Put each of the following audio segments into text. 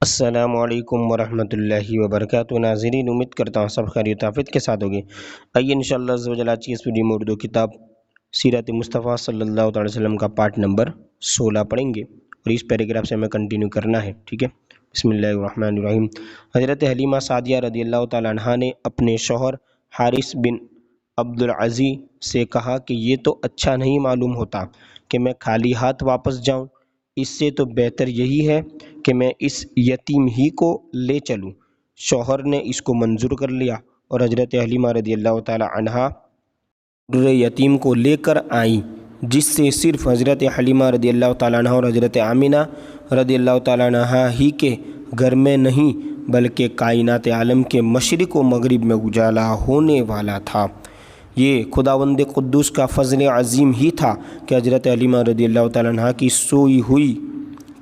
السلام علیکم ورحمۃ اللہ وبرکاتہ۔ ناظرین، امید کرتا ہوں سب خیریت و عافیت کے ساتھ ہوگی۔ آئیے انشاءاللہ عز و جل آج کی اس ویڈیو میں اردو کتاب سیرت مصطفیٰ صلی اللہ علیہ وسلم کا پارٹ نمبر 16 پڑھیں گے، اور اس پیراگراف سے ہمیں کنٹینیو کرنا ہے، ٹھیک ہے۔ بسم اللہ الرحمن الرحیم۔ حضرت حلیمہ سعدیہ رضی اللہ تعالیٰ عنہا نے اپنے شوہر حارث بن عبدالعزیز سے کہا کہ یہ تو اچھا نہیں معلوم ہوتا کہ میں خالی ہاتھ واپس جاؤں، اس سے تو بہتر یہی ہے کہ میں اس یتیم ہی کو لے چلوں۔ شوہر نے اس کو منظور کر لیا اور حضرت حلیمہ رضی اللہ تعالیٰ عنہا یتیم کو لے کر آئیں، جس سے صرف حضرت حلیمہ رضی اللہ تعالیٰ عنہ اور حضرت آمنہ رضی اللہ تعالیٰ عنہا ہی کے گھر میں نہیں بلکہ کائنات عالم کے مشرق و مغرب میں اجالا ہونے والا تھا۔ یہ خداوند قدوس کا فضل عظیم ہی تھا کہ حضرت حلیمہ رضی اللہ تعالیٰ عنہ کی سوئی ہوئی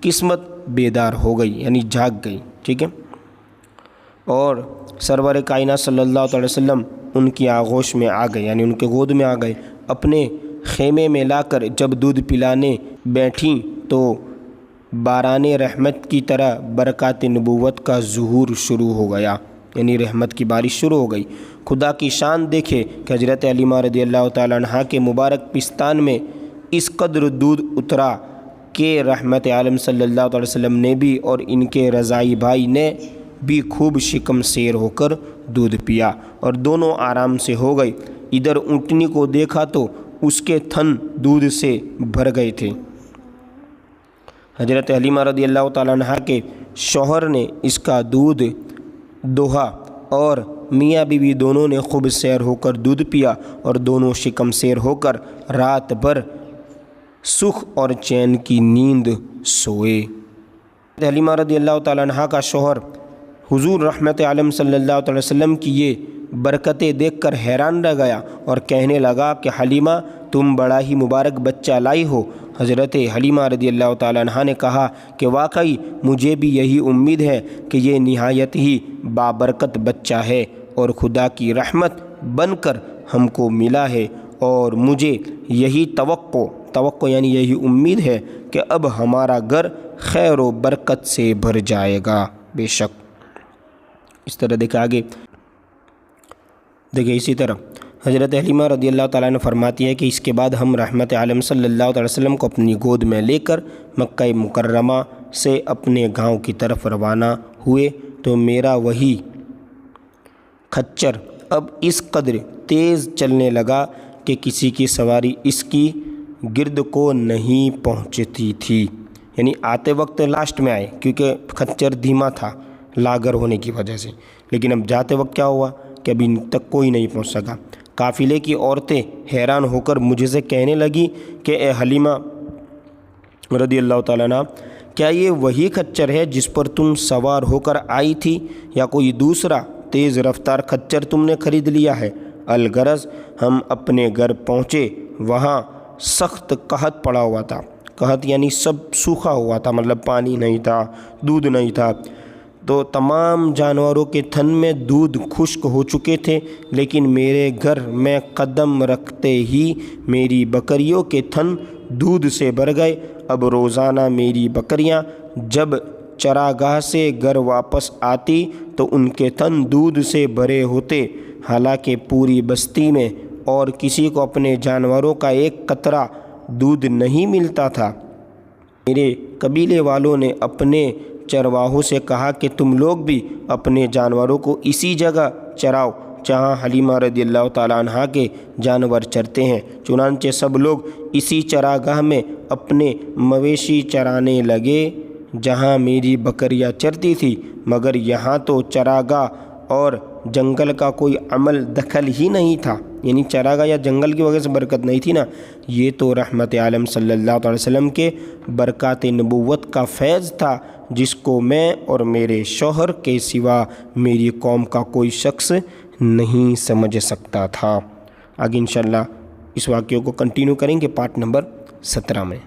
قسمت بیدار ہو گئی، یعنی جاگ گئی، ٹھیک ہے، اور سرور کائنات صلی اللہ علیہ وسلم ان کی آغوش میں آ گئے، یعنی ان کے گود میں آ گئے۔ اپنے خیمے میں لا کر جب دودھ پلانے بیٹھیں تو باران رحمت کی طرح برکات نبوت کا ظہور شروع ہو گیا، یعنی رحمت کی بارش شروع ہو گئی۔ خدا کی شان دیکھے کہ حضرت حلیمہ رضی اللہ تعالیٰ عنہ کے مبارک پستان میں اس قدر دودھ اترا کہ رحمت عالم صلی اللہ علیہ وسلم نے بھی اور ان کے رضائی بھائی نے بھی خوب شکم سیر ہو کر دودھ پیا اور دونوں آرام سے ہو گئے۔ ادھر اونٹنی کو دیکھا تو اس کے تھن دودھ سے بھر گئے تھے۔ حضرت حلیمہ رضی اللہ تعالیٰ عنہ کے شوہر نے اس کا دودھ دوہا اور میاں بیوی دونوں نے خوب سیر ہو کر دودھ پیا اور دونوں شکم سیر ہو کر رات بھر سکھ اور چین کی نیند سوئے۔ حلیمہ رضی اللہ تعالیٰ عنہ کا شوہر حضور رحمت عالم صلی اللہ علیہ وسلم کی یہ برکتیں دیکھ کر حیران رہ گیا اور کہنے لگا کہ حلیمہ، تم بڑا ہی مبارک بچہ لائی ہو۔ حضرت حلیمہ رضی اللہ تعالیٰ عنہ نے کہا کہ واقعی مجھے بھی یہی امید ہے کہ یہ نہایت ہی بابرکت بچہ ہے اور خدا کی رحمت بن کر ہم کو ملا ہے، اور مجھے یہی توقع یعنی یہی امید ہے کہ اب ہمارا گھر خیر و برکت سے بھر جائے گا۔ بے شک اس طرح دیکھیں آگے، دیکھیں اسی طرح حضرت حلیمہ رضی اللہ تعالیٰ نے فرماتی ہے کہ اس کے بعد ہم رحمت عالم صلی اللہ علیہ وسلم کو اپنی گود میں لے کر مکہ مکرمہ سے اپنے گاؤں کی طرف روانہ ہوئے تو میرا وہی کھچر اب اس قدر تیز چلنے لگا کہ کسی کی سواری اس کی گرد کو نہیں پہنچتی تھی، یعنی آتے وقت لاسٹ میں آئے کیونکہ کھچر دھیما تھا لاغر ہونے کی وجہ سے، لیکن اب جاتے وقت کیا ہوا کہ ابھی تک کوئی نہیں پہنچ سکا۔ قافلے کی عورتیں حیران ہو کر مجھے سے کہنے لگی کہ اے حلیمہ رضی اللہ تعالیٰ عنہ، کیا یہ وہی کھچر ہے جس پر تم سوار ہو کر آئی تھی یا کوئی دوسرا تیز رفتار کھچر تم نے خرید لیا ہے؟ الغرض ہم اپنے گھر پہنچے، وہاں سخت قحط پڑا ہوا تھا۔ قحط یعنی سب سوکھا ہوا تھا، مطلب پانی نہیں تھا، دودھ نہیں تھا، تو تمام جانوروں کے تھن میں دودھ خشک ہو چکے تھے، لیکن میرے گھر میں قدم رکھتے ہی میری بکریوں کے تھن دودھ سے بھر گئے۔ اب روزانہ میری بکریاں جب چراگاہ سے گھر واپس آتی تو ان کے تھن دودھ سے بھرے ہوتے، حالانکہ پوری بستی میں اور کسی کو اپنے جانوروں کا ایک قطرہ دودھ نہیں ملتا تھا۔ میرے قبیلے والوں نے اپنے چرواہوں سے کہا کہ تم لوگ بھی اپنے جانوروں کو اسی جگہ چراؤ جہاں حلیمہ رضی اللہ تعالیٰ عنہ کے جانور چرتے ہیں۔ چنانچہ سب لوگ اسی چراگاہ میں اپنے مویشی چرانے لگے جہاں میری بکریاں چرتی تھی، مگر یہاں تو چراگاہ اور جنگل کا کوئی عمل دخل ہی نہیں تھا، یعنی چراگاہ یا جنگل کی وجہ سے برکت نہیں تھی نا، یہ تو رحمت عالم صلی اللہ علیہ وسلم کے برکات نبوت کا فیض تھا، جس کو میں اور میرے شوہر کے سوا میری قوم کا کوئی شخص نہیں سمجھ سکتا تھا۔ آگے انشاءاللہ اس واقعے کو کنٹینیو کریں گے پارٹ نمبر 17 میں۔